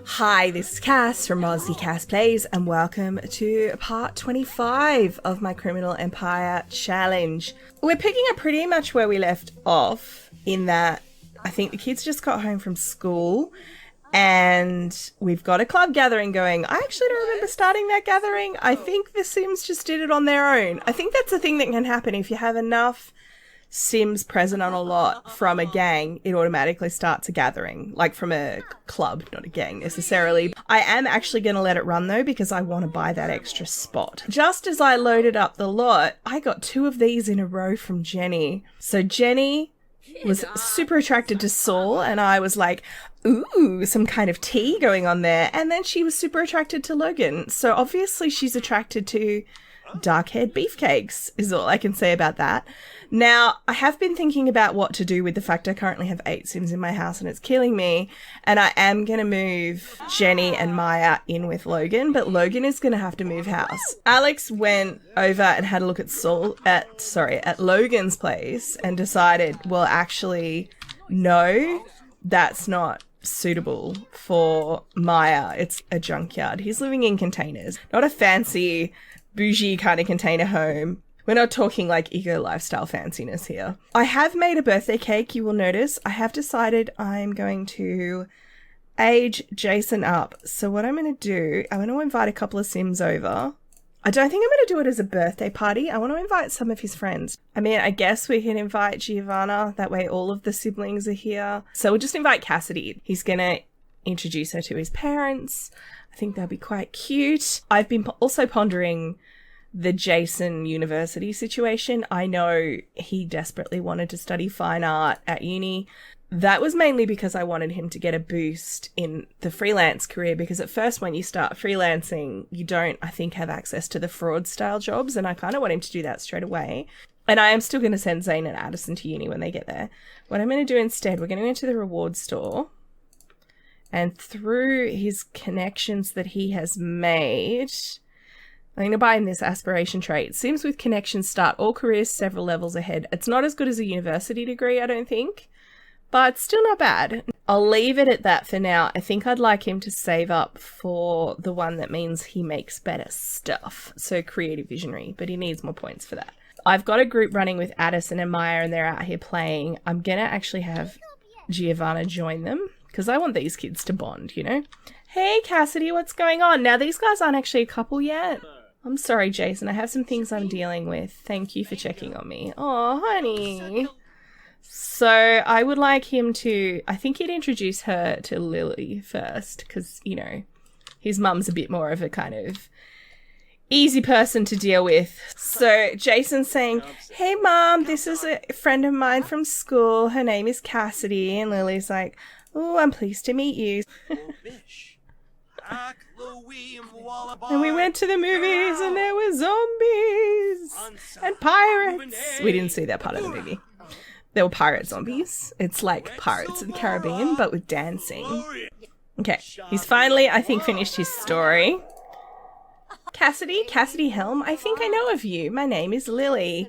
Hi, this is Cass from Aussie Cass Plays, and welcome to part 25 of my Criminal Empire Challenge. We're picking up pretty much where we left off, in that I think the kids just got home from school and we've got a club gathering going. I actually don't remember starting that gathering. I think the Sims just did it on their own. I think that's a thing that can happen if you have enough Sims present on a lot from a gang, it automatically starts a gathering, like from a club, not a gang necessarily. I am actually going to let it run though, because I want to buy that extra spot. Just as I loaded up the lot, I got 2 of these in a row from Jenny. So Jenny was super attracted to Saul, and I was like, ooh, some kind of tea going on there. And then she was super attracted to Logan. So obviously she's attracted to dark-haired beefcakes, is all I can say about that. Now, I have been thinking about what to do with the fact I currently have 8 Sims in my house and it's killing me, and I am going to move Jenny and Maya in with Logan, but Logan is going to have to move house. Alex went over and had a look at Logan's place and decided, well, actually, no, that's not suitable for Maya. It's a junkyard. He's living in containers, not a fancy bougie kind of container home. We're not talking like eco lifestyle fanciness here. I have made a birthday cake, you will notice. I have decided I'm going to age Jason up. So what I'm going to do, I'm going to invite a couple of Sims over. I don't think I'm going to do it as a birthday party. I want to invite some of his friends. I mean, I guess we can invite Giovanna. That way all of the siblings are here. So we'll just invite Cassidy. He's going to introduce her to his parents. I think that'll be quite cute. I've been also pondering the Jason university situation. I know he desperately wanted to study fine art at uni. That was mainly because I wanted him to get a boost in the freelance career, because at first when you start freelancing, you don't, I think, have access to the fraud style jobs, and I kind of want him to do that straight away. And I am still going to send Zane and Addison to uni when they get there. What I'm going to do instead, we're going to go into the reward store, and through his connections that he has made, I'm going to buy him this aspiration trait. Sims with connections start all careers several levels ahead. It's not as good as a university degree, I don't think, but still not bad. I'll leave it at that for now. I think I'd like him to save up for the one that means he makes better stuff. So creative visionary, but he needs more points for that. I've got a group running with Addison and Maya, and they're out here playing. I'm going to actually have Giovanna join them, because I want these kids to bond, you know? Hey, Cassidy, what's going on? Now, these guys aren't actually a couple yet. I'm sorry, Jason. I have some things I'm dealing with. Thank you for checking on me. Oh, honey. So I would like him to, I think he'd introduce her to Lily first, because, you know, his mum's a bit more of a kind of easy person to deal with. So Jason's saying, hey, Mom, this is a friend of mine from school. Her name is Cassidy. And Lily's like, oh, I'm pleased to meet you. And we went to the movies and there were zombies and pirates. We didn't see that part of the movie. There were pirate zombies. It's like Pirates of the Caribbean, but with dancing. Okay, he's finally, I think, finished his story. Cassidy Helm, I think I know of you. My name is Lily.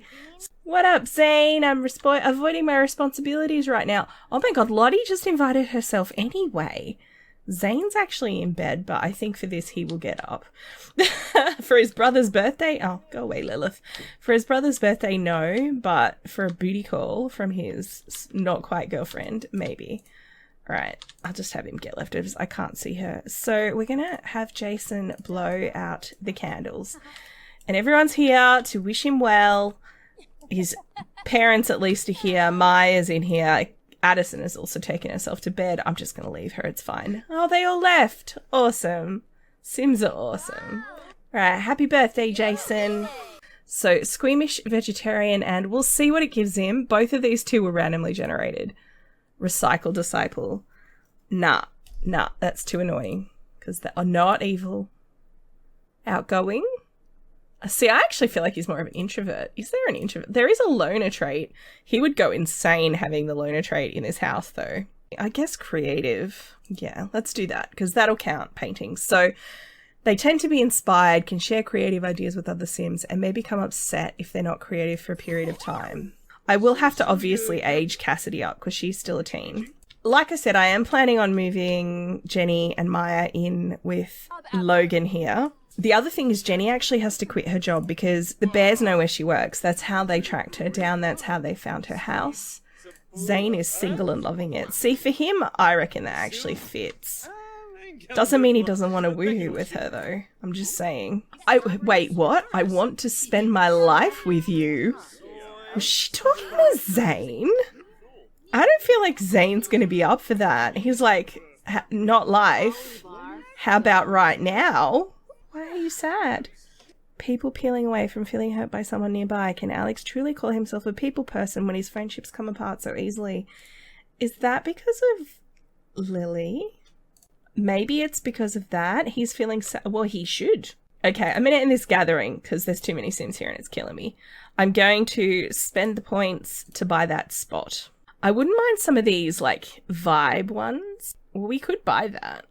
What up, Zane? I'm avoiding my responsibilities right now. Oh my god, Lottie just invited herself anyway. Zane's actually in bed, but I think for this he will get up. For his brother's birthday? Oh, go away, Lilith. For his brother's birthday, no, but for a booty call from his not quite girlfriend, maybe. All right, I'll just have him get leftovers. I can't see her. So we're going to have Jason blow out the candles. And everyone's here to wish him well. His parents at least are here. Maya's in here. Addison has also taken herself to bed. I'm just going to leave her. It's fine. Oh, they all left. Awesome. Sims are awesome. All right. Happy birthday, Jason. So squeamish vegetarian, and we'll see what it gives him. Both of these two were randomly generated. Recycle disciple. Nah, that's too annoying because they are not evil. Outgoing. See, I actually feel like he's more of an introvert. Is there an introvert? There is a loner trait. He would go insane having the loner trait in his house, though. I guess creative. Yeah, let's do that, because that'll count, paintings. So they tend to be inspired, can share creative ideas with other Sims, and may become upset if they're not creative for a period of time. I will have to obviously age Cassidy up, because she's still a teen. like I said, I am planning on moving Jenny and Maya in with Logan here. The other thing is Jenny actually has to quit her job because the bears know where she works. That's how they tracked her down. That's how they found her house. Zane is single and loving it. See, for him, I reckon that actually fits. Doesn't mean he doesn't want to woohoo with her, though. I'm just saying. Wait, what? I want to spend my life with you. Was she talking to Zane? I don't feel like Zane's going to be up for that. He's like, not life. How about right now? Why are you sad? People peeling away from feeling hurt by someone nearby. Can Alex truly call himself a people person when his friendships come apart so easily? Is that because of Lily? Maybe it's because of that. He's feeling sad. Well, he should. Okay, I'm going to end this gathering because there's too many Sims here and it's killing me. I'm going to spend the points to buy that spot. I wouldn't mind some of these, like, vibe ones. Well, we could buy that.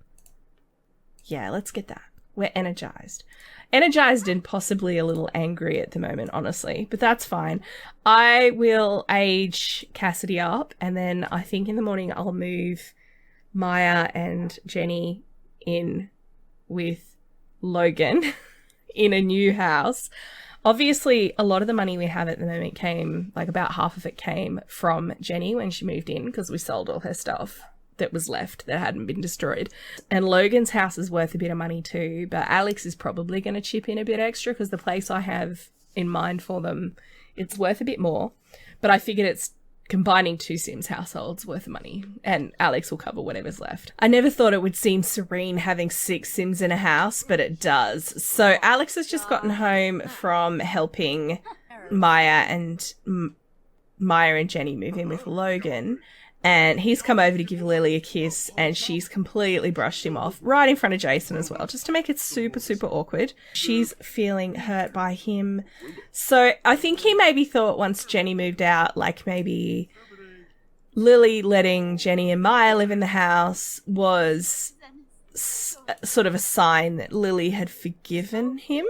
Yeah, let's get that. We're energized. Energized and possibly a little angry at the moment, honestly. But that's fine. I will age Cassidy up, and then I think in the morning I'll move Maya and Jenny in with Logan in a new house. Obviously, a lot of the money we have at the moment came, like about half of it came from Jenny when she moved in because we sold all her stuff that was left that hadn't been destroyed. And Logan's house is worth a bit of money too, but Alex is probably going to chip in a bit extra because the place I have in mind for them, it's worth a bit more. But I figured it's combining two Sims households worth of money, and Alex will cover whatever's left. I never thought it would seem serene having 6 Sims in a house, but it does. So Alex has just gotten home from helping Maya and Jenny move in with Logan, and he's come over to give Lily a kiss, and she's completely brushed him off right in front of Jason as well, just to make it super, super awkward. She's feeling hurt by him. So I think he maybe thought once Jenny moved out, like maybe Lily letting Jenny and Maya live in the house was sort of a sign that Lily had forgiven him.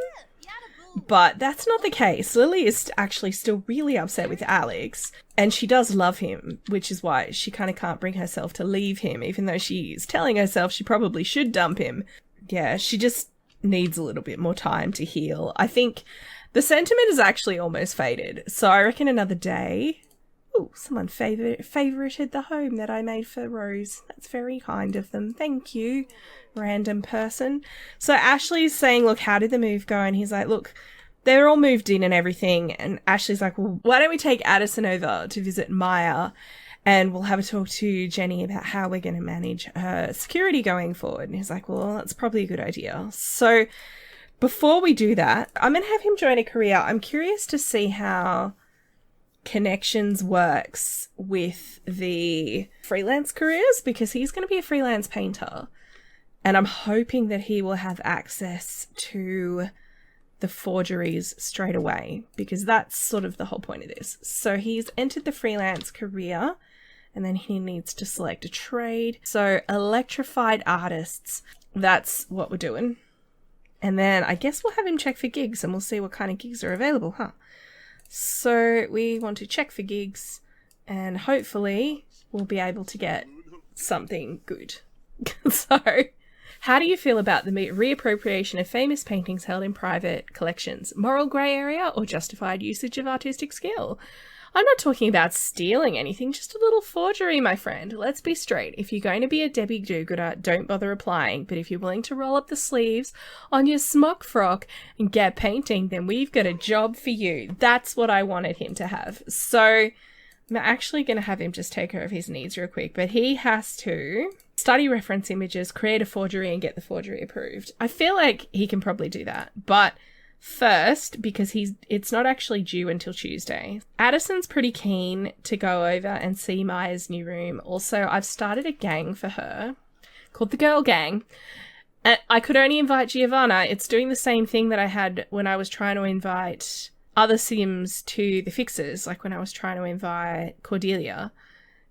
But that's not the case. Lily is actually still really upset with Alex, and she does love him, which is why she kind of can't bring herself to leave him, even though she's telling herself she probably should dump him. Yeah, she just needs a little bit more time to heal. I think the sentiment is actually almost faded, so I reckon another day. Oh, someone favorited the home that I made for Rose. That's very kind of them. Thank you, random person. So Ashley's saying, look, how did the move go? And he's like, look, they're all moved in and everything. And Ashley's like, well, why don't we take Addison over to visit Maya and we'll have a talk to Jenny about how we're going to manage her security going forward. And he's like, well, that's probably a good idea. So before we do that, I'm going to have him join a career. I'm curious to see how Connections works with the freelance careers because he's going to be a freelance painter, and I'm hoping that he will have access to the forgeries straight away because that's sort of the whole point of this. So he's entered the freelance career and then he needs to select a trade. So electrified artists, that's what we're doing. And then I guess we'll have him check for gigs and we'll see what kind of gigs are available, huh? So we want to check for gigs and hopefully we'll be able to get something good. So how do you feel about the reappropriation of famous paintings held in private collections? Moral grey area or justified usage of artistic skill? I'm not talking about stealing anything, just a little forgery, my friend. Let's be straight. If you're going to be a Debbie do-gooder, don't bother applying. But if you're willing to roll up the sleeves on your smock frock and get painting, then we've got a job for you. That's what I wanted him to have. So I'm actually going to have him just take care of his needs real quick. But he has to study reference images, create a forgery, and get the forgery approved. I feel like he can probably do that. But first, because it's not actually due until Tuesday. Addison's pretty keen to go over and see Maya's new room. Also, I've started a gang for her called the Girl Gang. And I could only invite Giovanna. It's doing the same thing that I had when I was trying to invite other Sims to the fixes, like when I was trying to invite Cordelia.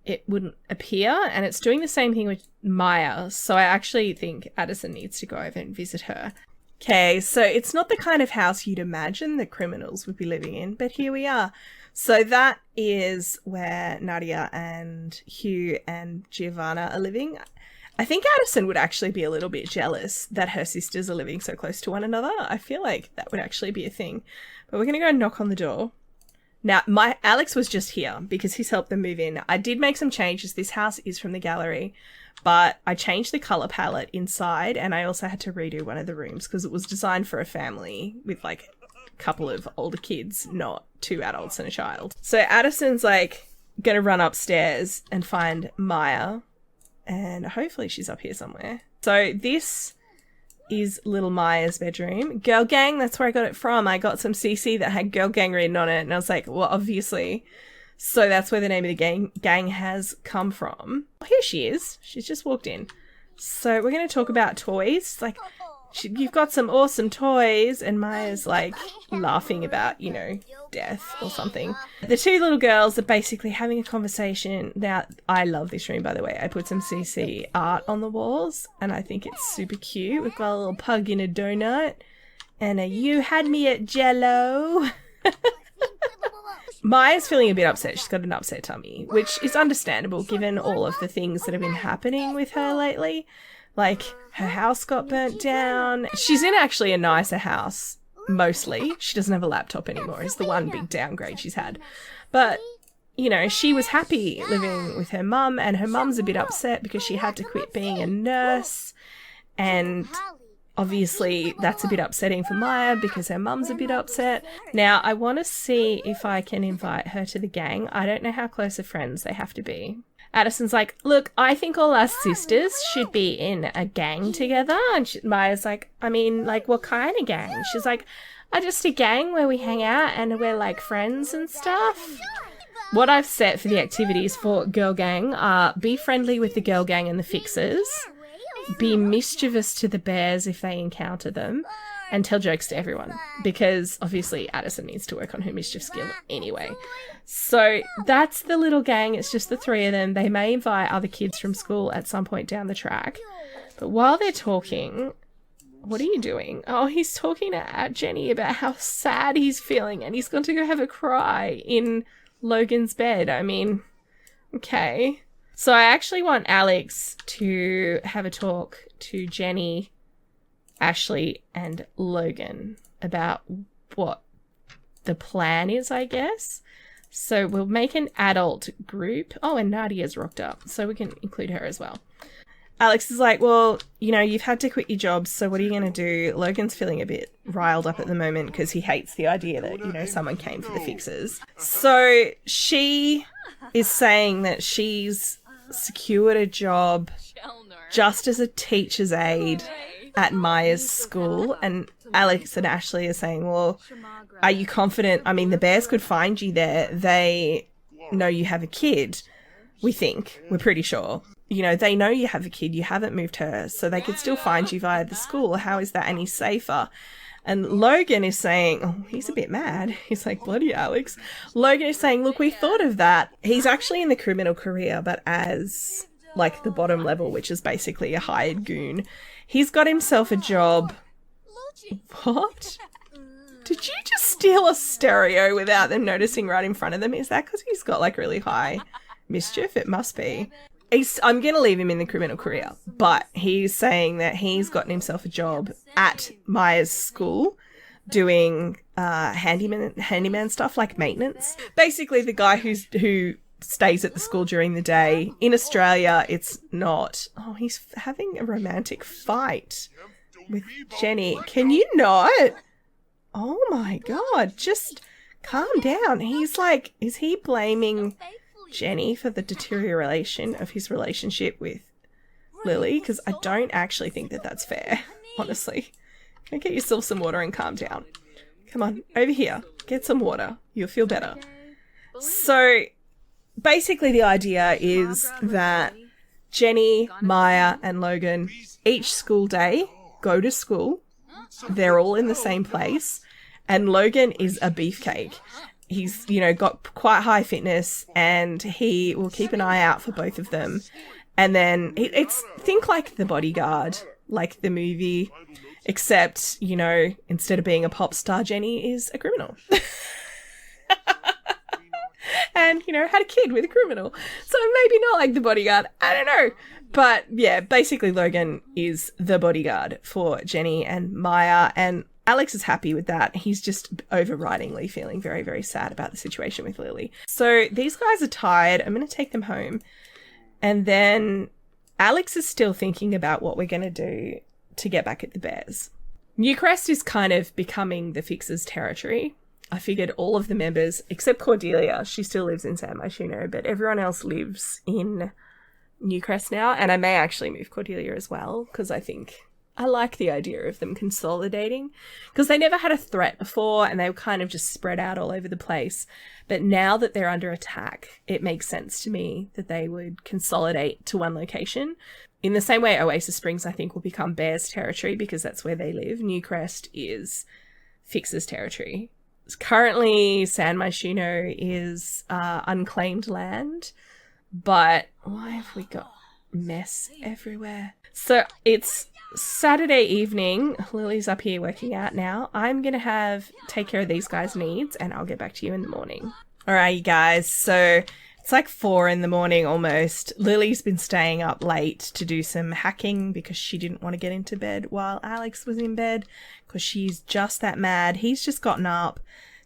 It wouldn't appear, and it's doing the same thing with Maya. So I actually think Addison needs to go over and visit her. Okay, so it's not the kind of house you'd imagine that criminals would be living in, but here we are. So that is where Nadia and Hugh and Giovanna are living. I think Addison would actually be a little bit jealous that her sisters are living so close to one another. I feel like that would actually be a thing. But we're going to go and knock on the door. Now, Alex was just here because he's helped them move in. I did make some changes. This house is from the gallery, but I changed the colour palette inside, and I also had to redo one of the rooms because it was designed for a family with, like, a couple of older kids, not 2 adults and a child. So Addison's, like, going to run upstairs and find Maya, and hopefully she's up here somewhere. So this is little Maya's bedroom. Girl Gang, that's where I got it from. I got some CC that had Girl Gang written on it, and I was like, well, obviously. So that's where the name of the gang has come from. Oh, here she is. She's just walked in. So we're going to talk about toys. Like, you've got some awesome toys, and Maya's, like, laughing about, you know, death or something. The 2 little girls are basically having a conversation. Now, I love this room, by the way. I put some CC art on the walls, and I think it's super cute. We've got a little pug in a donut, and a "you had me at Jello." Maya's feeling a bit upset. She's got an upset tummy, which is understandable given all of the things that have been happening with her lately. Like, her house got burnt down. She's in actually a nicer house, mostly. She doesn't have a laptop anymore. It's the one big downgrade she's had. But, you know, she was happy living with her mum, and her mum's a bit upset because she had to quit being a nurse. And obviously that's a bit upsetting for Maya because her mum's a bit upset. Now, I want to see if I can invite her to the gang. I don't know how close of friends they have to be. Addison's like, look, I think all our sisters should be in a gang together. And Maya's like, I mean, like, what kind of gang? She's like, just a gang where we hang out and we're, like, friends and stuff. What I've set for the activities for Girl Gang are be friendly with the Girl Gang and the Fixers, be mischievous to the bears if they encounter them, and tell jokes to everyone, because obviously Addison needs to work on her mischief skill anyway. So that's the little gang. It's just the 3 of them. They may invite other kids from school at some point down the track. But while they're talking, what are you doing? Oh, he's talking to Jenny about how sad he's feeling, and he's going to go have a cry in Logan's bed. I mean, okay. So I actually want Alex to have a talk to Jenny, Ashley, and Logan about what the plan is, I guess. So we'll make an adult group. Oh, and Nadia's rocked up, so we can include her as well. Alex is like, well, you know, you've had to quit your job, so what are you going to do? Logan's feeling a bit riled up at the moment because he hates the idea that, you know, someone came for the Fixers. So she is saying that she's secured a job just as a teacher's aide at Maya's school, and Alex and Ashley are saying, well, are you confident? I mean, the bears could find you there. They know you have a kid, we think. We're pretty sure. You know, they know you have a kid. You haven't moved her, so they could still find you via the school. How is that any safer? And Logan is saying, oh, he's a bit mad. He's like, bloody Alex. Logan is saying, look, we thought of that. He's actually in the criminal career, but as, like, the bottom level, which is basically a hired goon. He's got himself a job. What? Did you just steal a stereo without them noticing right in front of them? Is that because he's got, like, really high mischief? It must be. I'm going to leave him in the criminal career, but he's saying that he's gotten himself a job at Maya's school doing handyman stuff, like maintenance. Basically, the guy who stays at the school during the day. In Australia, it's not. Oh, he's having a romantic fight with Jenny. Can you not? Oh my God, just calm down. He's like, is he blaming Jenny for the deterioration of his relationship with Lily? Because I don't actually think that that's fair, honestly. Go get yourself some water and calm down. Come on, over here. Get some water. You'll feel better. So basically the idea is that Jenny, Maya, and Logan each school day go to school. They're all in the same place. And Logan is a beefcake. He's, you know, got quite high fitness, and he will keep an eye out for both of them. And then it's think like The Bodyguard, like the movie, except, you know, instead of being a pop star, Jenny is a criminal. and, you know, had a kid with a criminal. So maybe not like the bodyguard. I don't know. But yeah, basically Logan is the bodyguard for Jenny and Maya, and Alex is happy with that. He's just overridingly feeling very, very sad about the situation with Lily. So these guys are tired. I'm going to take them home. And then Alex is still thinking about what we're going to do to get back at the bears. Newcrest is kind of becoming the Fixers' territory. I figured all of the members, except Cordelia, she still lives in San Myshuno, but everyone else lives in Newcrest now. And I may actually move Cordelia as well, because I think I like the idea of them consolidating, because they never had a threat before and they were kind of just spread out all over the place. But now that they're under attack, it makes sense to me that they would consolidate to one location. In the same way Oasis Springs, I think, will become Bears territory because that's where they live. Newcrest is Fixers territory. Currently, San Myshuno is unclaimed land, but why have we got mess everywhere? So it's Saturday evening. Lily's up here working out now. I'm going to take care of these guys' needs and I'll get back to you in the morning. All right, you guys. So it's like 4 in the morning almost. Lily's been staying up late to do some hacking because she didn't want to get into bed while Alex was in bed because she's just that mad. He's just gotten up.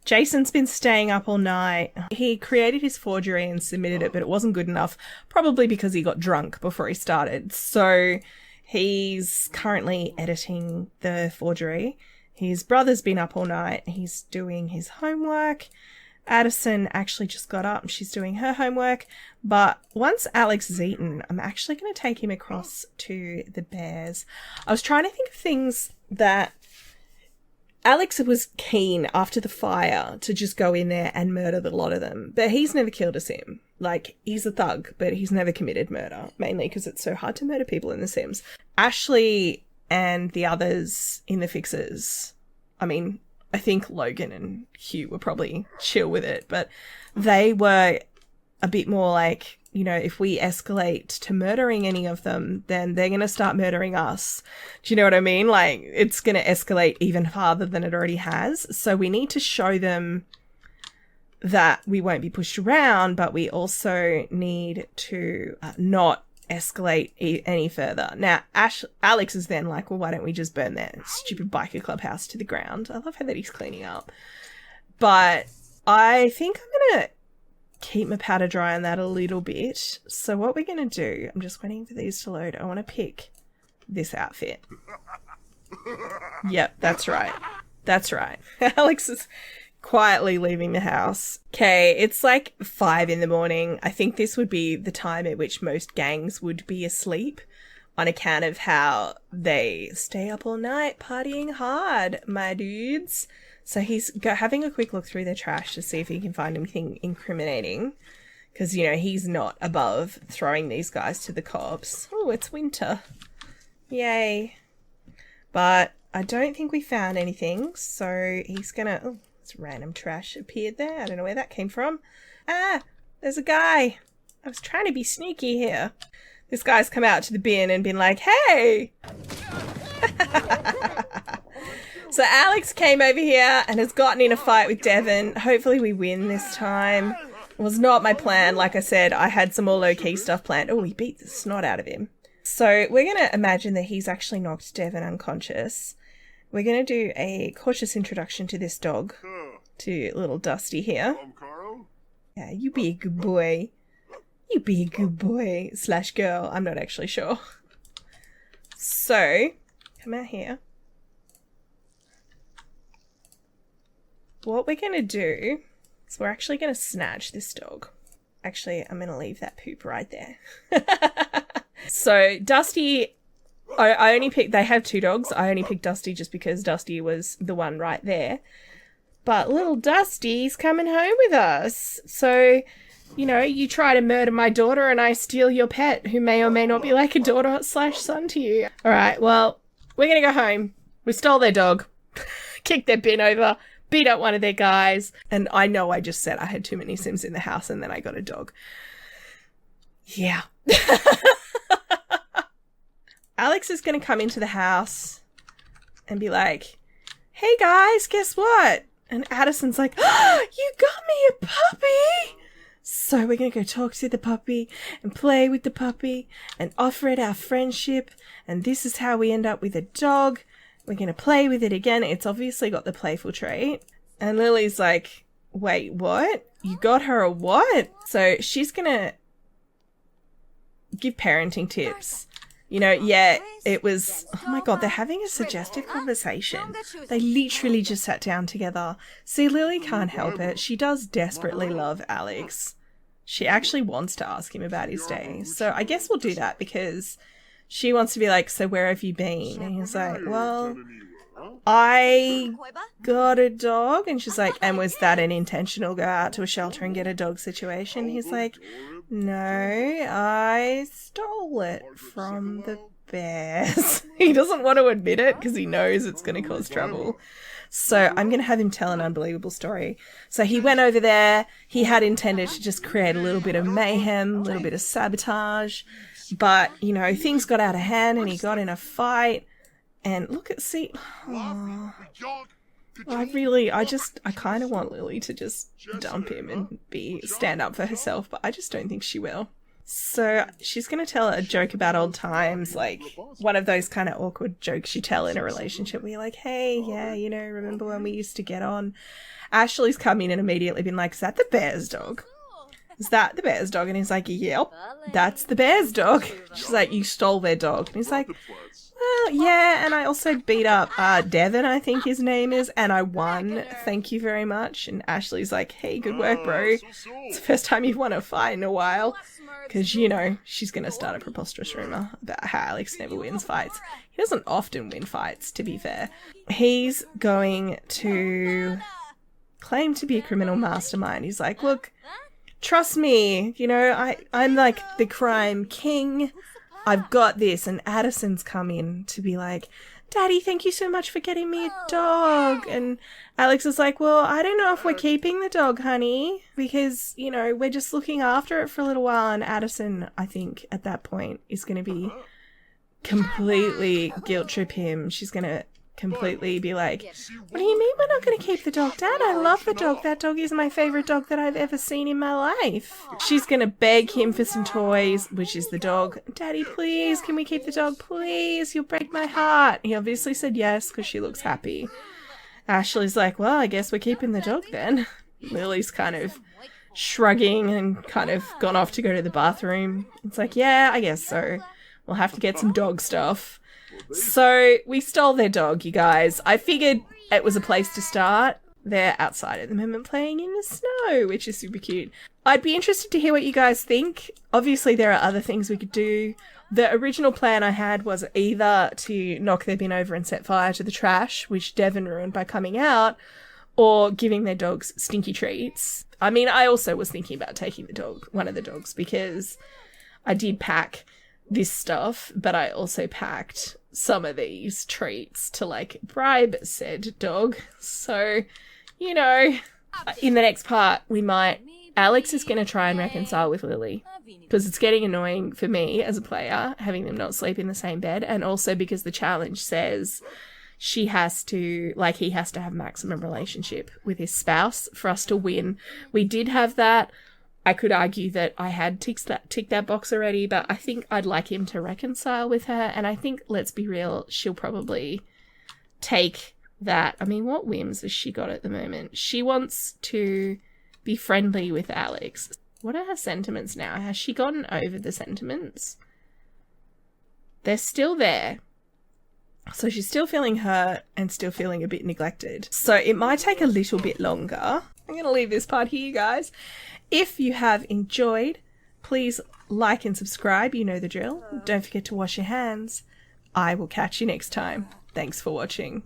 Jason's been staying up all night. He created his forgery and submitted it, but it wasn't good enough, probably because he got drunk before he started. So he's currently editing the forgery. His brother's been up all night. He's doing his homework. Addison actually just got up and she's doing her homework. But once Alex is eaten, I'm actually going to take him across to the bears. I was trying to think of things that Alex was keen after the fire to just go in there and murder the lot of them. But he's never killed a sim. Like, he's a thug, but he's never committed murder. Mainly because it's so hard to murder people in The Sims. Ashley and the others in the Fixers, I mean, I think Logan and Hugh were probably chill with it, but they were a bit more like, you know, if we escalate to murdering any of them, then they're going to start murdering us. Do you know what I mean? Like, it's going to escalate even farther than it already has. So we need to show them that we won't be pushed around, but we also need to not escalate any further. Now, Alex is then like, well, why don't we just burn that stupid biker clubhouse to the ground? I love how that he's cleaning up. But I think I'm going to keep my powder dry on that a little bit. So what we're going to do, I'm just waiting for these to load. I want to pick this outfit. Yep, that's right. That's right. Alex is quietly leaving the house. Okay, it's like 5 in the morning. I think this would be the time at which most gangs would be asleep on account of how they stay up all night partying hard, my dudes. So he's having a quick look through their trash to see if he can find anything incriminating. Because, you know, he's not above throwing these guys to the cops. Oh, it's winter. Yay. But I don't think we found anything. So he's gonna... Oh, this random trash appeared there. I don't know where that came from. Ah, there's a guy. I was trying to be sneaky here. This guy's come out to the bin and been like, hey! So Alex came over here and has gotten in a fight with Devon. Hopefully we win this time. It was not my plan. Like I said, I had some more low-key stuff planned. Oh, he beat the snot out of him. So we're going to imagine that he's actually knocked Devon unconscious. We're going to do a cautious introduction to this dog, to little Dusty here. Yeah, you be a good boy. You be a good boy / girl. I'm not actually sure. So, come out here. What we're going to do is we're actually going to snatch this dog. Actually, I'm going to leave that poop right there. So, Dusty, I only picked, they have 2 dogs. I only picked Dusty just because Dusty was the one right there. But little Dusty's coming home with us. So, you know, you try to murder my daughter and I steal your pet, who may or may not be like a daughter / son to you. All right, well, we're going to go home. We stole their dog, kicked their bin over, beat up one of their guys. And I know I just said I had too many Sims in the house and then I got a dog. Yeah. Alex is going to come into the house and be like, hey guys, guess what? And Addison's like, oh, you got me a puppy. So we're going to go talk to the puppy and play with the puppy and offer it our friendship. And this is how we end up with a dog. We're going to play with it again. It's obviously got the playful trait. And Lily's like, wait, what? You got her a what? So she's going to give parenting tips. You know, yeah, it was, oh my God, they're having a suggestive conversation. They literally just sat down together. See, Lily can't help it. She does desperately love Alex. She actually wants to ask him about his day. So I guess we'll do that because she wants to be like, so where have you been? And he's like, well, I got a dog. And she's like, and was that an intentional go out to a shelter and get a dog situation? He's like, no, I stole it from the bears. He doesn't want to admit it because he knows it's going to cause trouble. So I'm going to have him tell an unbelievable story. So he went over there. He had intended to just create a little bit of mayhem, a little bit of sabotage. But, you know, things got out of hand and he got in a fight. And look at, see, oh, I kind of want Lily to just dump him and stand up for herself, but I just don't think she will. So she's going to tell a joke about old times, like one of those kind of awkward jokes you tell in a relationship where you're like, hey, yeah, you know, remember when we used to get on? Ashley's come in and immediately been like, is that the bear's dog? Is that the bear's dog? And he's like, yep, that's the bear's dog. She's like, you stole their dog. And he's like, well, yeah, and I also beat up Devin, I think his name is, and I won. Thank you very much. And Ashley's like, hey, good work, bro. It's the first time you've won a fight in a while. Because, you know, she's going to start a preposterous rumour about how Alex never wins fights. He doesn't often win fights, to be fair. He's going to claim to be a criminal mastermind. He's like, look, trust me, you know, I'm like the crime king. I've got this. And Addison's come in to be like, Daddy, thank you so much for getting me a dog. And Alex is like, well, I don't know if we're keeping the dog, honey, because, you know, we're just looking after it for a little while. And Addison, I think, at that point is going to be completely guilt trip him. She's going to completely be like, what do you mean we're not going to keep the dog, Dad? I love the dog. That dog is my favourite dog that I've ever seen in my life. She's going to beg him for some toys, which is the dog. Daddy, please, can we keep the dog? Please, you'll break my heart. He obviously said yes because she looks happy. Ashley's like, well, I guess we're keeping the dog then. Lily's kind of shrugging and kind of gone off to go to the bathroom. It's like, yeah, I guess so. We'll have to get some dog stuff. So we stole their dog, you guys. I figured it was a place to start. They're outside at the moment playing in the snow, which is super cute. I'd be interested to hear what you guys think. Obviously, there are other things we could do. The original plan I had was either to knock their bin over and set fire to the trash, which Devon ruined by coming out, or giving their dogs stinky treats. I mean, I also was thinking about taking one of the dogs, because I did pack this stuff, but I also packed some of these treats to, like, bribe said dog. So, you know, in the next part, Alex is going to try and reconcile with Lily, because it's getting annoying for me as a player, having them not sleep in the same bed, and also because the challenge says he has to have maximum relationship with his spouse for us to win. We did have that. I could argue that I had ticked that box already, but I think I'd like him to reconcile with her, and I think, let's be real, she'll probably take that. I mean, what whims has she got at the moment? She wants to be friendly with Alex. What are her sentiments now? Has she gotten over the sentiments? They're still there. So she's still feeling hurt and still feeling a bit neglected. So it might take a little bit longer. I'm going to leave this part here, guys. If you have enjoyed, please like and subscribe. You know the drill. Don't forget to wash your hands. I will catch you next time. Thanks for watching.